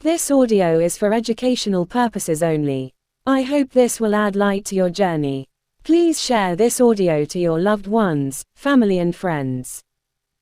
This audio is for educational purposes only. I hope this will add light to your journey. Please share this audio to your loved ones, family and friends.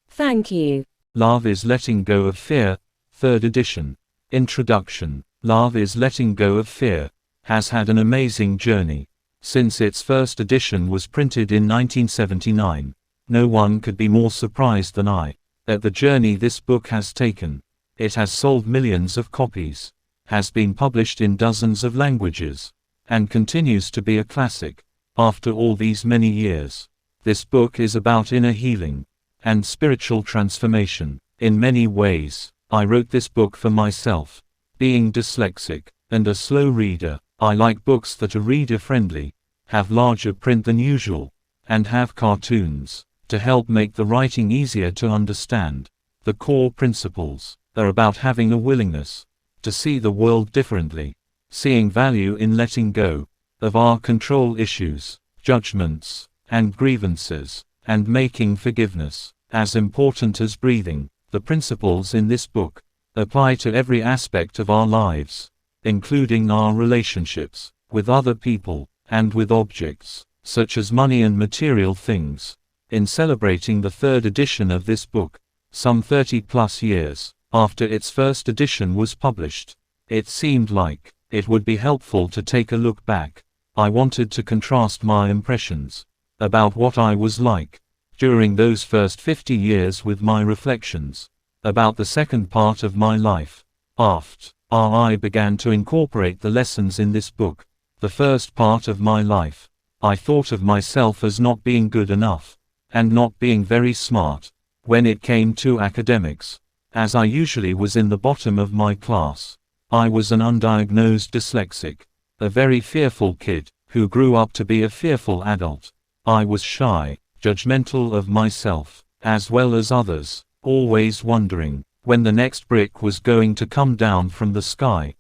Thank you. Love is Letting Go of Fear, 3rd edition. Introduction. Love is Letting Go of Fear has had an amazing journey. Since its first edition was printed in 1979, no one could be more surprised than I at the journey this book has taken. It has sold millions of copies, has been published in dozens of languages, and continues to be a classic. After all these many years, this book is about inner healing and spiritual transformation. In many ways, I wrote this book for myself. Being dyslexic and a slow reader, I like books that are reader-friendly, have larger print than usual, and have cartoons to help make the writing easier to understand. The core principles are about having a willingness to see the world differently, seeing value in letting go of our control issues, judgments, and grievances, and making forgiveness as important as breathing. The principles in this book apply to every aspect of our lives, including our relationships with other people and with objects, such as money and material things. In celebrating the 3rd edition of this book, some 30+ years after its first edition was published, it seemed like it would be helpful to take a look back. I wanted to contrast my impressions about what I was like during those first 50 years with my reflections about the second part of my life, after I began to incorporate the lessons in this book. The first part of my life, I thought of myself as not being good enough, and not being very smart when it came to academics. As I usually was in the bottom of my class, I was an undiagnosed dyslexic, a very fearful kid, who grew up to be a fearful adult. I was shy, judgmental of myself, as well as others, always wondering when the next brick was going to come down from the sky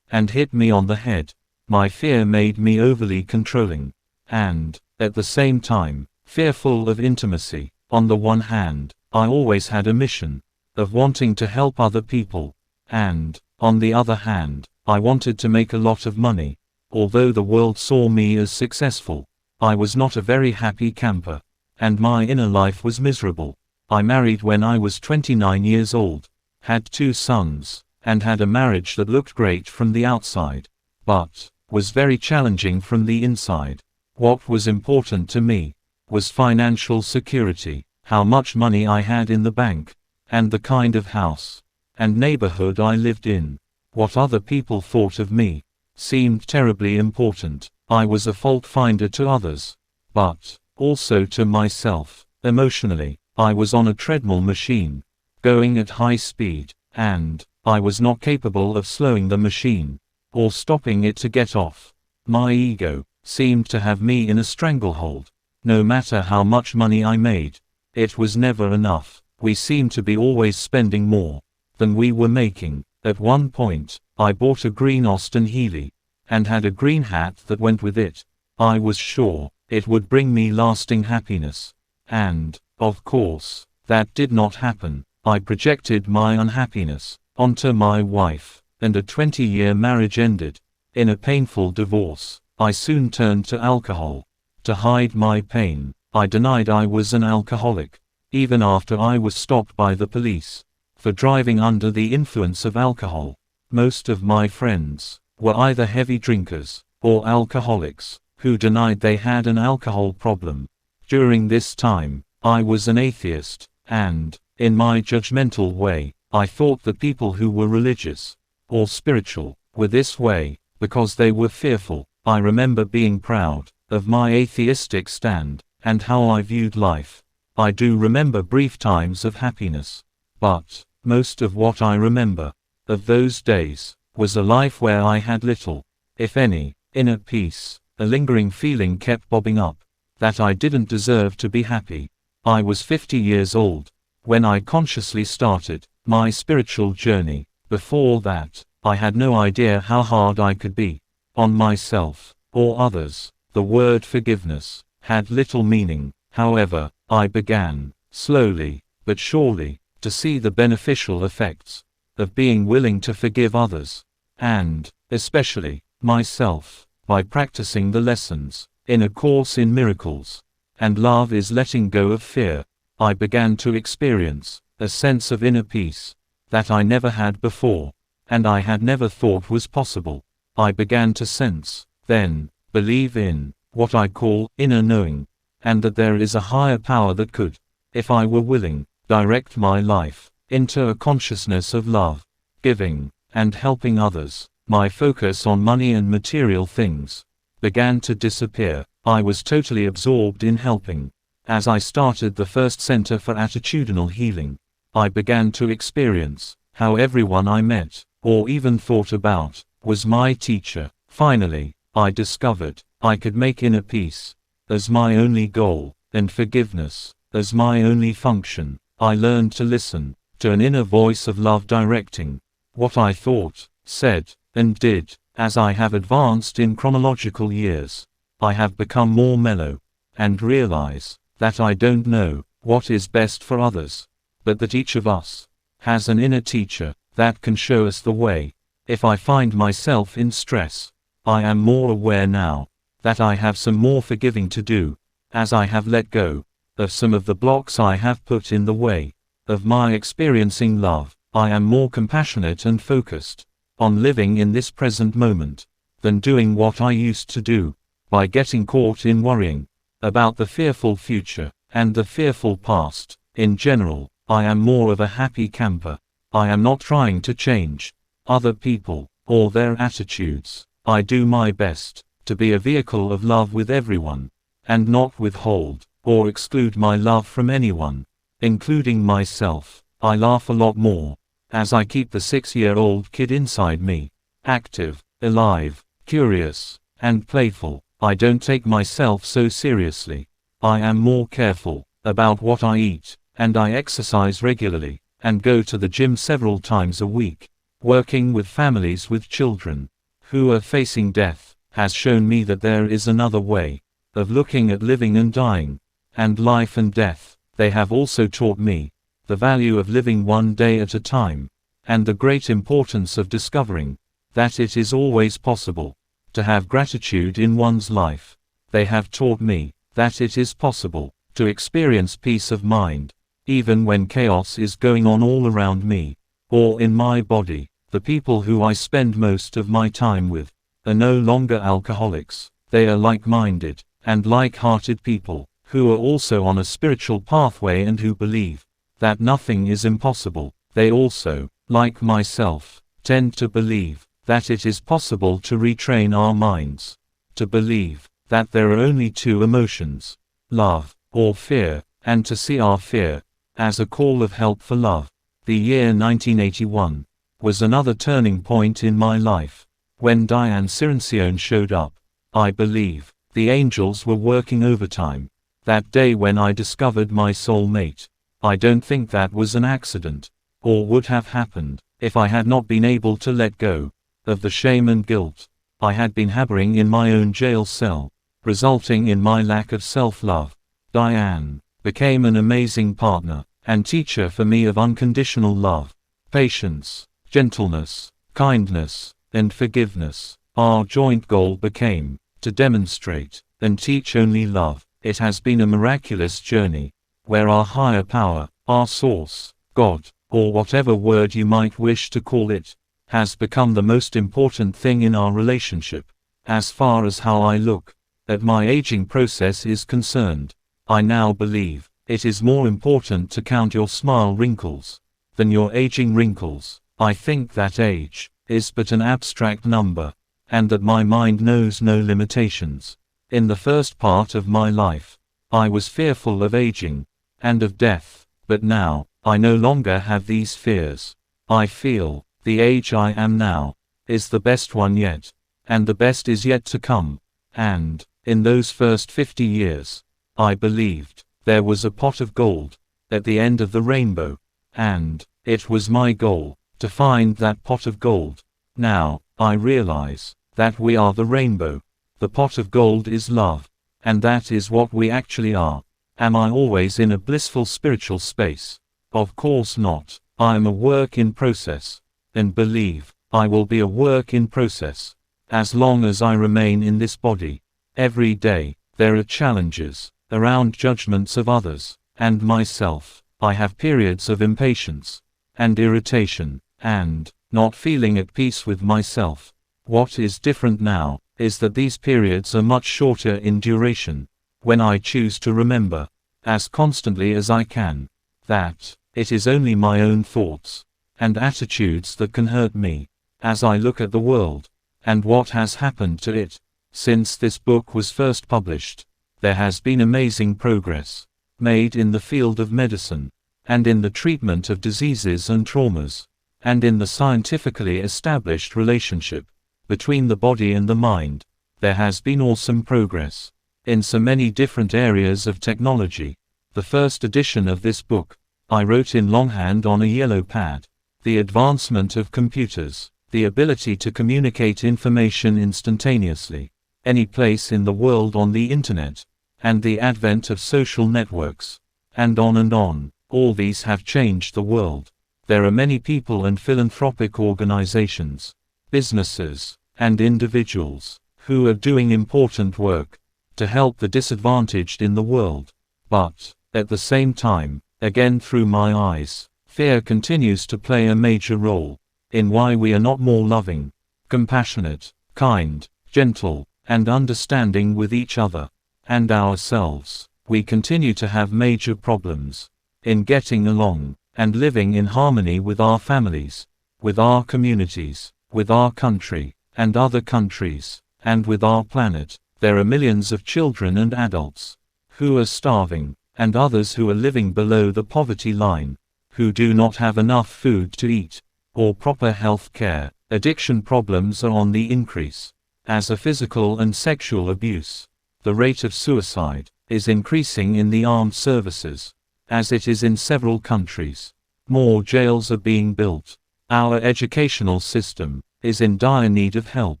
and hit me on the head. My fear made me overly controlling, and, at the same time, fearful of intimacy. On the one hand, I always had a mission of wanting to help other people, and, on the other hand, I wanted to make a lot of money. Although the world saw me as successful, I was not a very happy camper, and my inner life was miserable. I married when I was 29 years old, had 2 sons, and had a marriage that looked great from the outside, but was very challenging from the inside. What was important to me was financial security, how much money I had in the bank, and the kind of house and neighborhood I lived in. What other people thought of me seemed terribly important. I was a fault finder to others, but also to myself. Emotionally, I was on a treadmill machine, going at high speed, and I was not capable of slowing the machine or stopping it to get off. My ego seemed to have me in a stranglehold. No matter how much money I made, it was never enough. We seemed to be always spending more than we were making. At one point, I bought a green Austin Healey and had a green hat that went with it. I was sure it would bring me lasting happiness. And, of course, that did not happen. I projected my unhappiness onto my wife, and a 20-year marriage ended in a painful divorce. I soon turned to alcohol to hide my pain. I denied I was an alcoholic, even after I was stopped by the police for driving under the influence of alcohol. Most of my friends were either heavy drinkers or alcoholics who denied they had an alcohol problem. During this time, I was an atheist, and, in my judgmental way, I thought that people who were religious or spiritual were this way because they were fearful. I remember being proud of my atheistic stand and how I viewed life. I do remember brief times of happiness, but most of what I remember of those days was a life where I had little, if any, inner peace. A lingering feeling kept bobbing up that I didn't deserve to be happy. I was 50 years old when I consciously started my spiritual journey. Before that, I had no idea how hard I could be on myself or others. The word forgiveness had little meaning. However, I began, slowly but surely, to see the beneficial effects of being willing to forgive others, and, especially, myself, by practicing the lessons in A Course in Miracles. And love is letting go of fear. I began to experience a sense of inner peace that I never had before, and I had never thought was possible. I began to sense, then, believe in what I call inner knowing, and that there is a higher power that could, if I were willing, direct my life into a consciousness of love, giving, and helping others. My focus on money and material things began to disappear. I was totally absorbed in helping. As I started the first center for attitudinal healing, I began to experience how everyone I met, or even thought about, was my teacher. Finally, I discovered I could make inner peace as my only goal, and forgiveness as my only function. I learned to listen to an inner voice of love directing what I thought, said, and did. As I have advanced in chronological years, I have become more mellow, and realize that I don't know what is best for others, but that each of us has an inner teacher that can show us the way. If I find myself in stress, I am more aware now that I have some more forgiving to do, as I have let go of some of the blocks I have put in the way of my experiencing love. I am more compassionate and focused on living in this present moment than doing what I used to do, by getting caught in worrying about the fearful future and the fearful past. In general, I am more of a happy camper. I am not trying to change other people or their attitudes. I do my best to be a vehicle of love with everyone, and not withhold or exclude my love from anyone, including myself. I laugh a lot more as I keep the 6-year-old kid inside me active, alive, curious, and playful. I don't take myself so seriously. I am more careful about what I eat, and I exercise regularly, and go to the gym several times a week. Working with families with children who are facing death has shown me that there is another way of looking at living and dying, and life and death. They have also taught me the value of living one day at a time, and the great importance of discovering that it is always possible to have gratitude in one's life. They have taught me that it is possible to experience peace of mind, even when chaos is going on all around me, or in my body. The people who I spend most of my time with are no longer alcoholics. They are like-minded and like-hearted people who are also on a spiritual pathway and who believe that nothing is impossible. They also, like myself, tend to believe that it is possible to retrain our minds to believe that there are only two emotions, love or fear, and to see our fear as a call of help for love. The year 1981 was another turning point in my life. When Diane Cirencione showed up, I believe the angels were working overtime. That day when I discovered my soulmate, I don't think that was an accident, or would have happened if I had not been able to let go of the shame and guilt I had been harboring in my own jail cell, resulting in my lack of self-love. Diane became an amazing partner and teacher for me of unconditional love, patience, gentleness, kindness, and forgiveness. Our joint goal became to demonstrate and teach only love. It has been a miraculous journey, where our higher power, our source, God, or whatever word you might wish to call it, has become the most important thing in our relationship. As far as how I look at my aging process is concerned, I now believe it is more important to count your smile wrinkles than your aging wrinkles. I think that age is but an abstract number, and that my mind knows no limitations. In the first part of my life, I was fearful of aging and of death, but now, I no longer have these fears. I feel the age I am now is the best one yet, and the best is yet to come. And, in those first 50 years, I believed there was a pot of gold at the end of the rainbow, and it was my goal to find that pot of gold. Now, I realize that we are the rainbow. The pot of gold is love, and that is what we actually are. Am I always in a blissful spiritual space? Of course not. I am a work in process. and believe, I will be a work in process. As long as I remain in this body, every day, there are challenges around judgments of others and myself. I have periods of impatience and irritation, and not feeling at peace with myself. What is different now is that these periods are much shorter in duration, when I choose to remember, as constantly as I can, that it is only my own thoughts and attitudes that can hurt me. As I look at the world and what has happened to it since this book was first published, there has been amazing progress made in the field of medicine, and in the treatment of diseases and traumas, and in the scientifically established relationship between the body and the mind. There has been awesome progress in so many different areas of technology. The first edition of this book, I wrote in longhand on a yellow pad. The advancement of computers, the ability to communicate information instantaneously, any place in the world on the internet, and the advent of social networks, and on, all these have changed the world. There are many people and philanthropic organizations, businesses, and individuals who are doing important work to help the disadvantaged in the world. But, at the same time, again through my eyes, fear continues to play a major role in why we are not more loving, compassionate, kind, gentle, and understanding with each other and ourselves. We continue to have major problems in getting along and living in harmony with our families, with our communities, with our country and other countries, and with our planet. There are millions of children and adults who are starving, and others who are living below the poverty line, who do not have enough food to eat or proper health care. Addiction problems are on the increase, as are physical and sexual abuse. The rate of suicide is increasing in the armed services, as it is in several countries. More jails are being built. Our educational system is in dire need of help.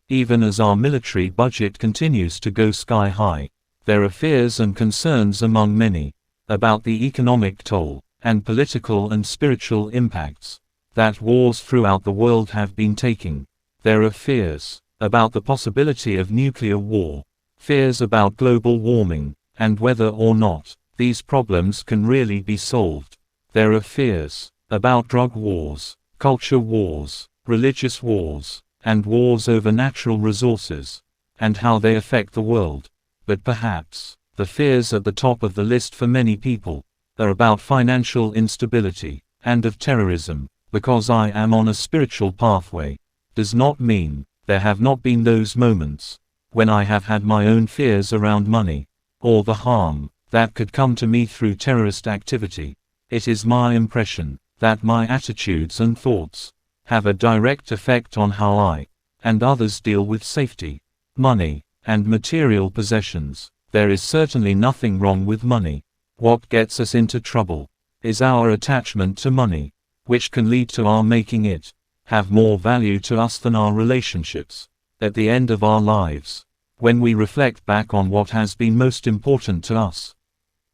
Even as our military budget continues to go sky high, there are fears and concerns among many about the economic toll and political and spiritual impacts that wars throughout the world have been taking. There are fears about the possibility of nuclear war, fears about global warming, and whether or not these problems can really be solved. There are fears about drug wars, culture wars, religious wars, and wars over natural resources, and how they affect the world. But perhaps, the fears at the top of the list for many people are about financial instability, and of terrorism. Because I am on a spiritual pathway, does not mean there have not been those moments when I have had my own fears around money, or the harm that could come to me through terrorist activity. It is my impression that my attitudes and thoughts have a direct effect on how I and others deal with safety, money, and material possessions. There is certainly nothing wrong with money. What gets us into trouble is our attachment to money, which can lead to our making it have more value to us than our relationships. At the end of our lives, when we reflect back on what has been most important to us,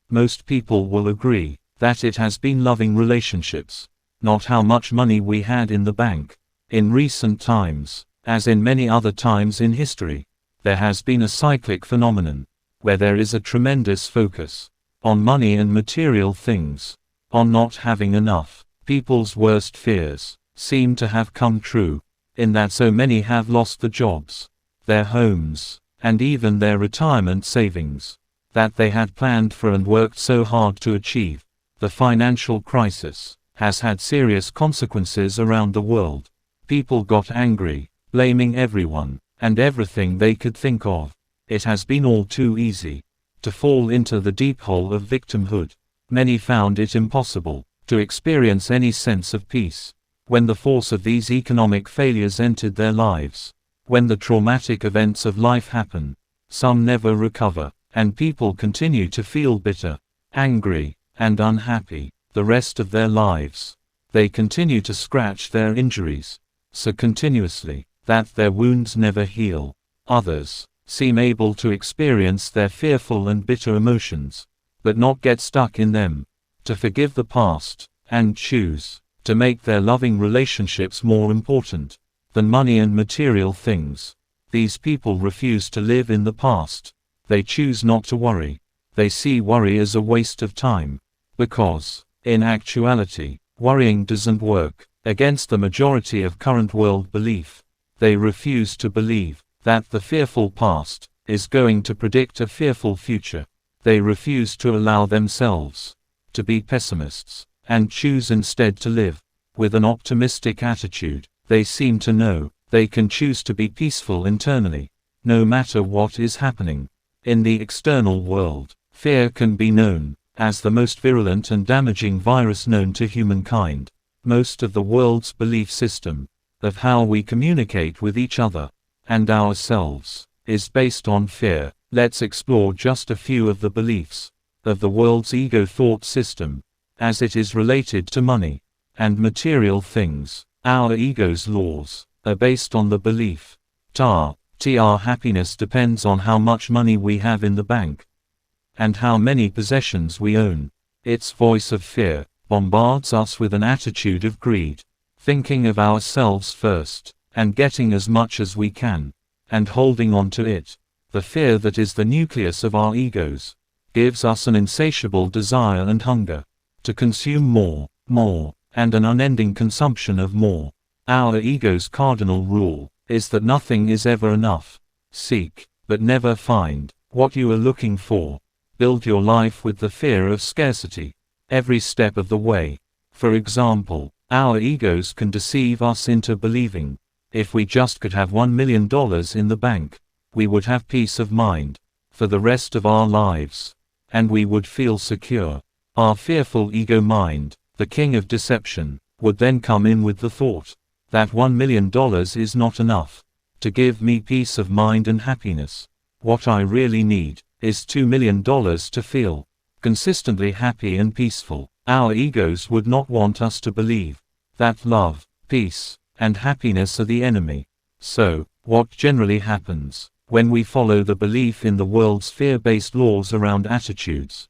most people will agree that it has been loving relationships, not how much money we had in the bank. In recent times, as in many other times in history, there has been a cyclic phenomenon where there is a tremendous focus on money and material things, on not having enough. People's worst fears seem to have come true, in that so many have lost their jobs, their homes, and even their retirement savings that they had planned for and worked so hard to achieve. The financial crisis has had serious consequences around the world. People got angry, blaming everyone and everything they could think of. It has been all too easy to fall into the deep hole of victimhood. Many found it impossible to experience any sense of peace when the force of these economic failures entered their lives. When the traumatic events of life happen, some never recover, and people continue to feel bitter, angry, and unhappy the rest of their lives. They continue to scratch their injuries so continuously that their wounds never heal. Others seem able to experience their fearful and bitter emotions, but not get stuck in them, to forgive the past, and choose to make their loving relationships more important than money and material things. These people refuse to live in the past. They choose not to worry. They see worry as a waste of time. Because, in actuality, worrying doesn't work. Against the majority of current world belief, they refuse to believe that the fearful past is going to predict a fearful future. They refuse to allow themselves to be pessimists, and choose instead to live with an optimistic attitude. They seem to know they can choose to be peaceful internally, no matter what is happening in the external world. Fear can be known as the most virulent and damaging virus known to humankind. Most of the world's belief system of how we communicate with each other and ourselves is based on fear. Let's explore just a few of the beliefs of the world's ego thought system as it is related to money and material things. Our ego's laws are based on the belief TR happiness depends on how much money we have in the bank and how many possessions we own. Its voice of fear bombards us with an attitude of greed, thinking of ourselves first, and getting as much as we can, and holding on to it. The fear that is the nucleus of our egos gives us an insatiable desire and hunger to consume more, and an unending consumption of more. Our ego's cardinal rule is that nothing is ever enough. Seek, but never find, what you are looking for. Build your life with the fear of scarcity every step of the way. For example, our egos can deceive us into believing, if we just could have $1 million in the bank, we would have peace of mind for the rest of our lives, and we would feel secure. Our fearful ego mind, the king of deception, would then come in with the thought that $1 million is not enough to give me peace of mind and happiness. What I really need is $2 million to feel consistently happy and peaceful. Our egos would not want us to believe that love, peace, and happiness are the enemy. So, what generally happens when we follow the belief in the world's fear-based laws around attitudes?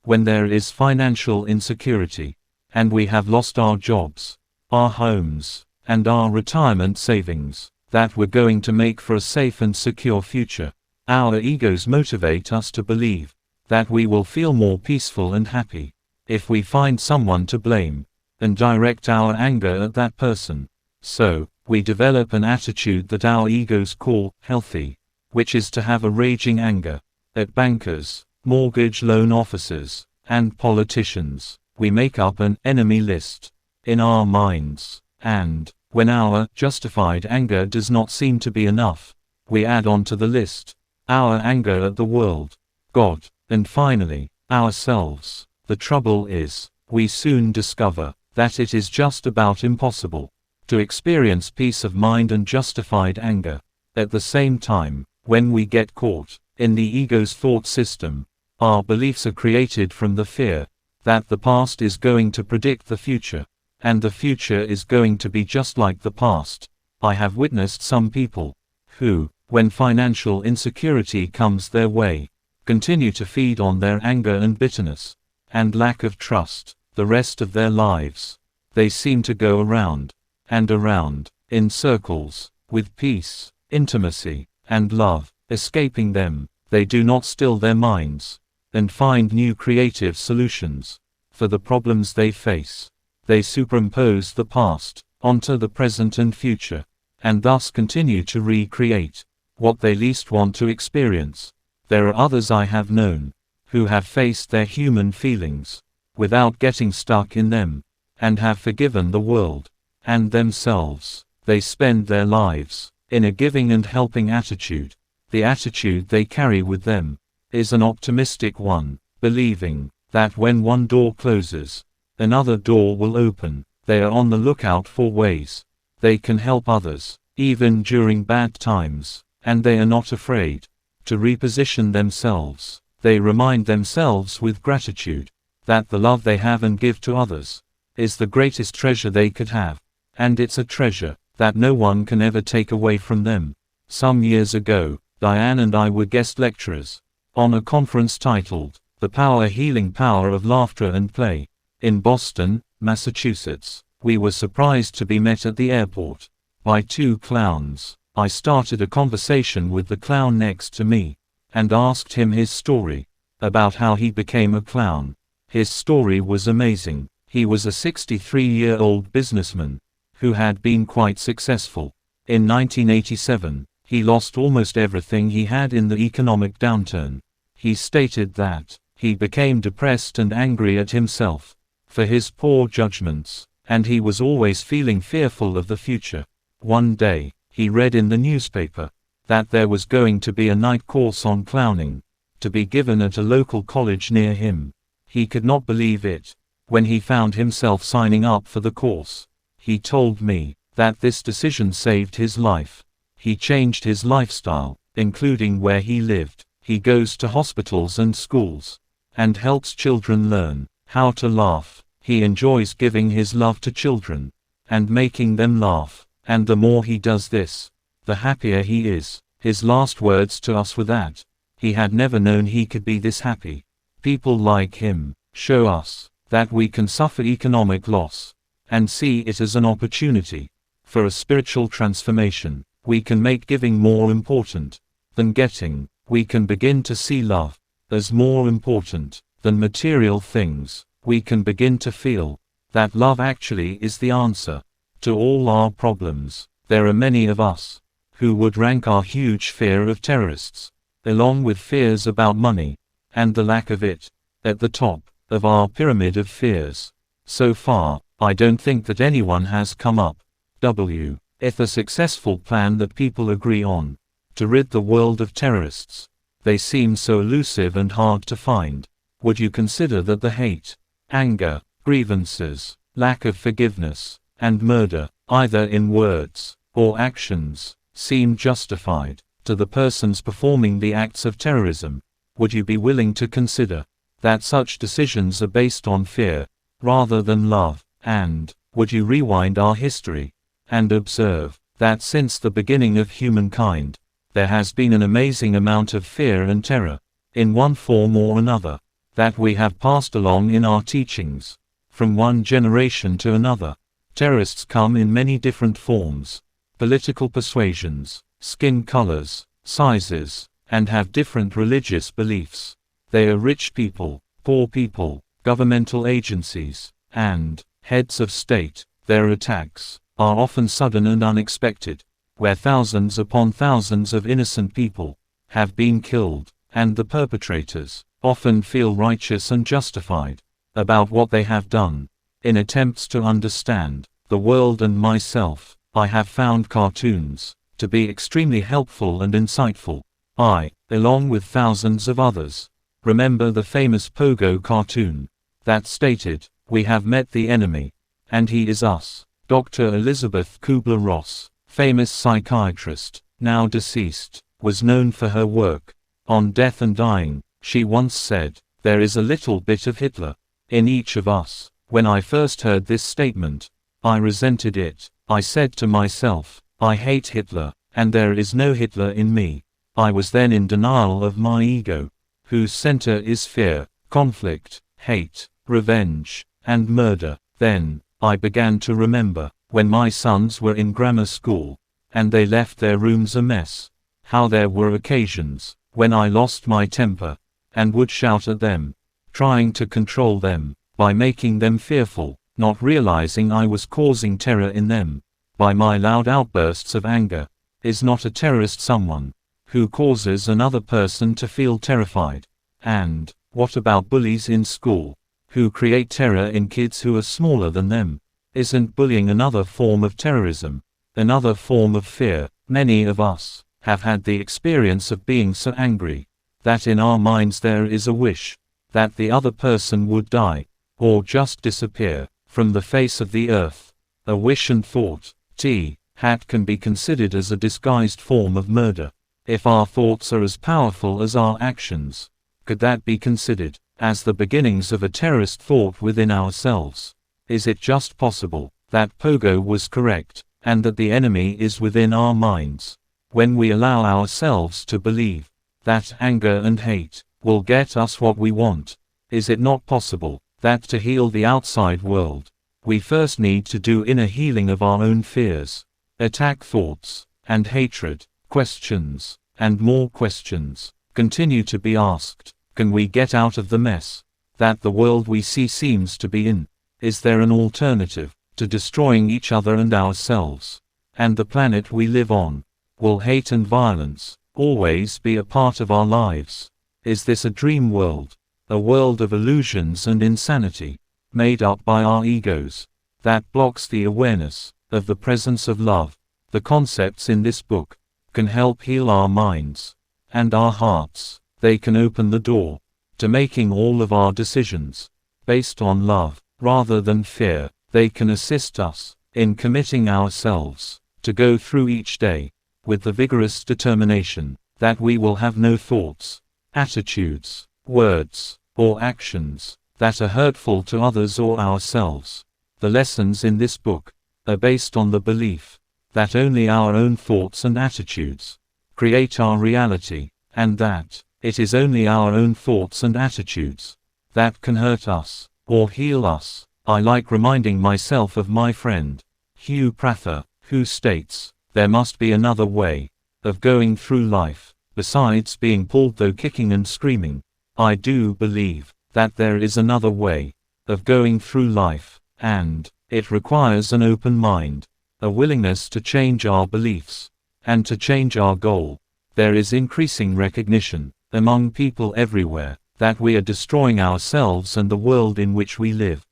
When there is financial insecurity, and we have lost our jobs, our homes, and our retirement savings that we're going to make for a safe and secure future, our egos motivate us to believe that we will feel more peaceful and happy if we find someone to blame and direct our anger at that person. So, we develop an attitude that our egos call healthy, which is to have a raging anger at bankers, mortgage loan officers, and politicians. We make up an enemy list in our minds, and when our justified anger does not seem to be enough, we add on to the list our anger at the world, God, and finally, ourselves. The trouble is, we soon discover that it is just about impossible to experience peace of mind and justified anger at the same time. When we get caught in the ego's thought system, our beliefs are created from the fear that the past is going to predict the future, and the future is going to be just like the past. I have witnessed some people who, when financial insecurity comes their way, continue to feed on their anger and bitterness and lack of trust the rest of their lives. They seem to go around and around in circles, with peace, intimacy, and love escaping them. They do not still their minds and find new creative solutions for the problems they face. They superimpose the past onto the present and future, and thus continue to recreate what they least want to experience. There are others I have known who have faced their human feelings without getting stuck in them, and have forgiven the world and themselves. They spend their lives in a giving and helping attitude. The attitude they carry with them is an optimistic one, believing that when one door closes, another door will open. They are on the lookout for ways they can help others, even during bad times, and they are not afraid to reposition themselves. They remind themselves with gratitude that the love they have and give to others is the greatest treasure they could have, and it's a treasure that no one can ever take away from them. Some years ago, Diane and I were guest lecturers on a conference titled The Healing Power of Laughter and Play in Boston, Massachusetts. We were surprised to be met at the airport by two clowns. I started a conversation with the clown next to me and asked him his story about how he became a clown. His story was amazing. He was a 63-year-old businessman who had been quite successful. In 1987, he lost almost everything he had in the economic downturn. He stated that he became depressed and angry at himself for his poor judgments, and he was always feeling fearful of the future. One day, he read in the newspaper that there was going to be a night course on clowning to be given at a local college near him. He could not believe it. When he found himself signing up for the course, he told me that this decision saved his life. He changed his lifestyle, including where he lived. He goes to hospitals and schools and helps children learn how to laugh. He enjoys giving his love to children and making them laugh. And the more he does this, the happier he is. His last words to us were that he had never known he could be this happy. People like him show us that we can suffer economic loss and see it as an opportunity for a spiritual transformation. We can make giving more important than getting. We can begin to see love as more important than material things. We can begin to feel that love actually is the answer to all our problems. There are many of us who would rank our huge fear of terrorists, along with fears about money and the lack of it, at the top of our pyramid of fears. So far, I don't think that anyone has come up with a successful plan that people agree on to rid the world of terrorists. They seem so elusive and hard to find. Would you consider that the hate, anger, grievances, lack of forgiveness, and murder, either in words or actions, seem justified to the persons performing the acts of terrorism? Would you be willing to consider that such decisions are based on fear rather than love? And would you rewind our history and observe that since the beginning of humankind, there has been an amazing amount of fear and terror, in one form or another, that we have passed along in our teachings, from one generation to another? Terrorists come in many different forms, political persuasions, skin colors, sizes, and have different religious beliefs. They are rich people, poor people, governmental agencies, and heads of state. Their attacks are often sudden and unexpected, where thousands upon thousands of innocent people have been killed, and the perpetrators often feel righteous and justified about what they have done. In attempts to understand the world and myself, I have found cartoons to be extremely helpful and insightful. I, along with thousands of others, remember the famous Pogo cartoon that stated, "We have met the enemy, and he is us." Dr. Elizabeth Kubler-Ross, famous psychiatrist, now deceased, was known for her work on death and dying. She once said, "There is a little bit of Hitler in each of us." When I first heard this statement, I resented it. I said to myself, I hate Hitler, and there is no Hitler in me. I was then in denial of my ego, whose center is fear, conflict, hate, revenge, and murder. Then, I began to remember, when my sons were in grammar school, and they left their rooms a mess, how there were occasions when I lost my temper, and would shout at them, trying to control them, by making them fearful, not realizing I was causing terror in them, by my loud outbursts of anger. Is not a terrorist someone who causes another person to feel terrified? And what about bullies in school, who create terror in kids who are smaller than them? Isn't bullying another form of terrorism, another form of fear? Many of us have had the experience of being so angry that in our minds there is a wish that the other person would die, or just disappear from the face of the earth. A wish and thought, can be considered as a disguised form of murder. If our thoughts are as powerful as our actions, could that be considered as the beginnings of a terrorist thought within ourselves? Is it just possible that Pogo was correct, and that the enemy is within our minds? When we allow ourselves to believe that anger and hate will get us what we want, is it not possible that to heal the outside world, We first need to do inner healing of our own fears, attack thoughts, and hatred, questions, and more questions, continue to be asked. Can we get out of the mess that the world we see seems to be in? Is there an alternative to destroying each other and ourselves, and the planet we live on? Will hate and violence always be a part of our lives? Is this a dream world, a world of illusions and insanity, made up by our egos, that blocks the awareness of the presence of love? The concepts in this book can help heal our minds and our hearts. They can open the door to making all of our decisions based on love rather than fear. They can assist us in committing ourselves to go through each day with the vigorous determination that we will have no thoughts, attitudes, words, or actions that are hurtful to others or ourselves. The lessons in this book are based on the belief that only our own thoughts and attitudes create our reality, and that it is only our own thoughts and attitudes that can hurt us or heal us. I like reminding myself of my friend, Hugh Prather, who states, there must be another way of going through life, besides being pulled though kicking and screaming. I do believe that there is another way of going through life, and it requires an open mind, a willingness to change our beliefs, and to change our goal. There is increasing recognition among people everywhere that we are destroying ourselves and the world in which we live.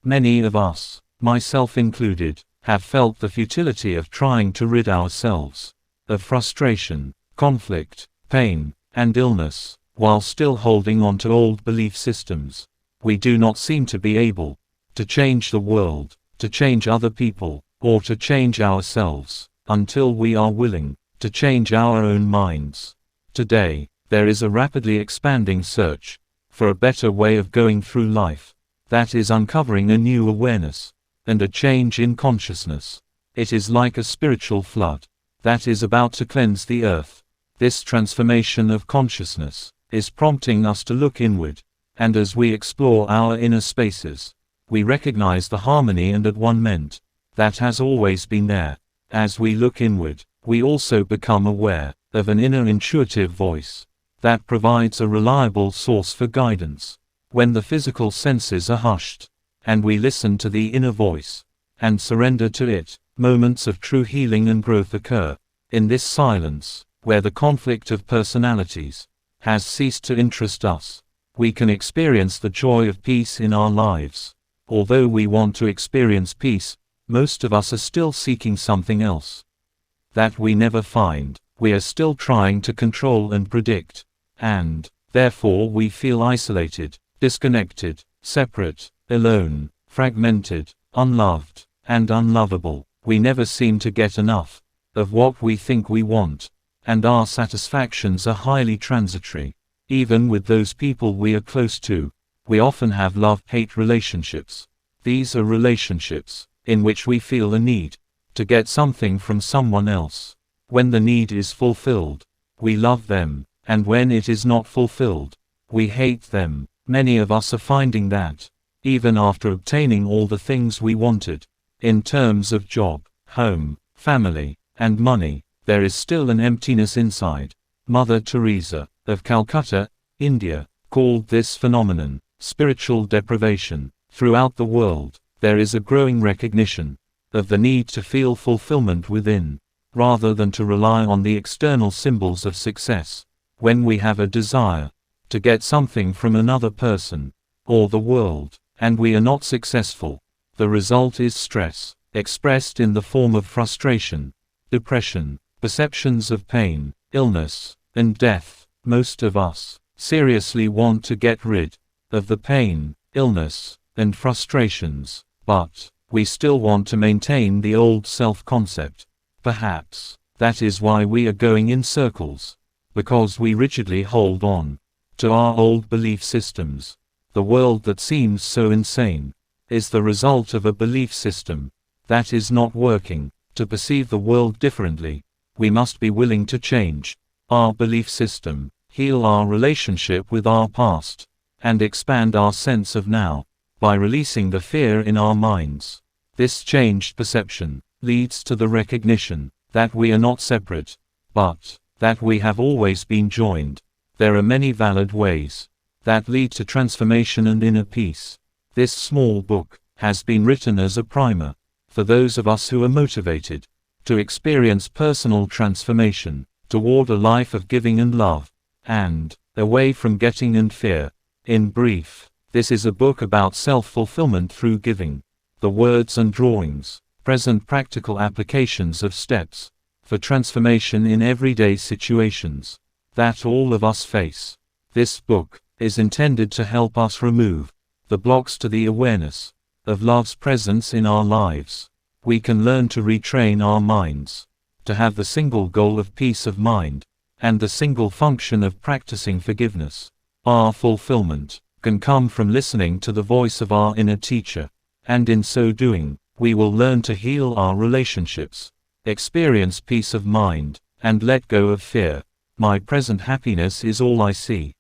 Many of us, myself included, have felt the futility of trying to rid ourselves of frustration, conflict, pain, and illness, while still holding on to old belief systems. We do not seem to be able to change the world, to change other people, or to change ourselves, until we are willing to change our own minds. Today, there is a rapidly expanding search for a better way of going through life that is uncovering a new awareness and a change in consciousness. It is like a spiritual flood that is about to cleanse the earth. This transformation of consciousness is prompting us to look inward, and as we explore our inner spaces, we recognize the harmony and at-one-ment that has always been there. As we look inward, we also become aware of an inner intuitive voice that provides a reliable source for guidance. When the physical senses are hushed, and we listen to the inner voice, and surrender to it, moments of true healing and growth occur. In this silence, where the conflict of personalities has ceased to interest us, we can experience the joy of peace in our lives. Although we want to experience peace, most of us are still seeking something else that we never find. We are still trying to control and predict, and therefore we feel isolated, disconnected, separate, alone, fragmented, unloved, and unlovable. We never seem to get enough of what we think we want, and our satisfactions are highly transitory. Even with those people we are close to, we often have love-hate relationships. These are relationships in which we feel a need to get something from someone else. When the need is fulfilled, we love them, and when it is not fulfilled, we hate them. Many of us are finding that, even after obtaining all the things we wanted, in terms of job, home, family, and money, there is still an emptiness inside. Mother Teresa, of Calcutta, India, called this phenomenon spiritual deprivation. Throughout the world, there is a growing recognition of the need to feel fulfillment within, rather than to rely on the external symbols of success. When we have a desire to get something from another person or the world, and we are not successful, the result is stress, expressed in the form of frustration, depression, perceptions of pain, illness, and death. Most of us seriously want to get rid of the pain, illness, and frustrations, but we still want to maintain the old self-concept. Perhaps that is why we are going in circles, because we rigidly hold on to our old belief systems. The world that seems so insane is the result of a belief system that is not working. To perceive the world differently, we must be willing to change our belief system, heal our relationship with our past, and expand our sense of now. by releasing the fear in our minds. This changed perception leads to the recognition that we are not separate, but that we have always been joined. There are many valid ways that lead to transformation and inner peace. This small book has been written as a primer for those of us who are motivated to experience personal transformation toward a life of giving and love, and away from getting and fear. In brief, this is a book about self-fulfillment through giving. The words and drawings present practical applications of steps for transformation in everyday situations that all of us face. This book is intended to help us remove the blocks to the awareness of love's presence in our lives. We can learn to retrain our minds to have the single goal of peace of mind and the single function of practicing forgiveness. Our fulfillment can come from listening to the voice of our inner teacher, and in so doing, we will learn to heal our relationships, experience peace of mind, and let go of fear. My present happiness is all I see.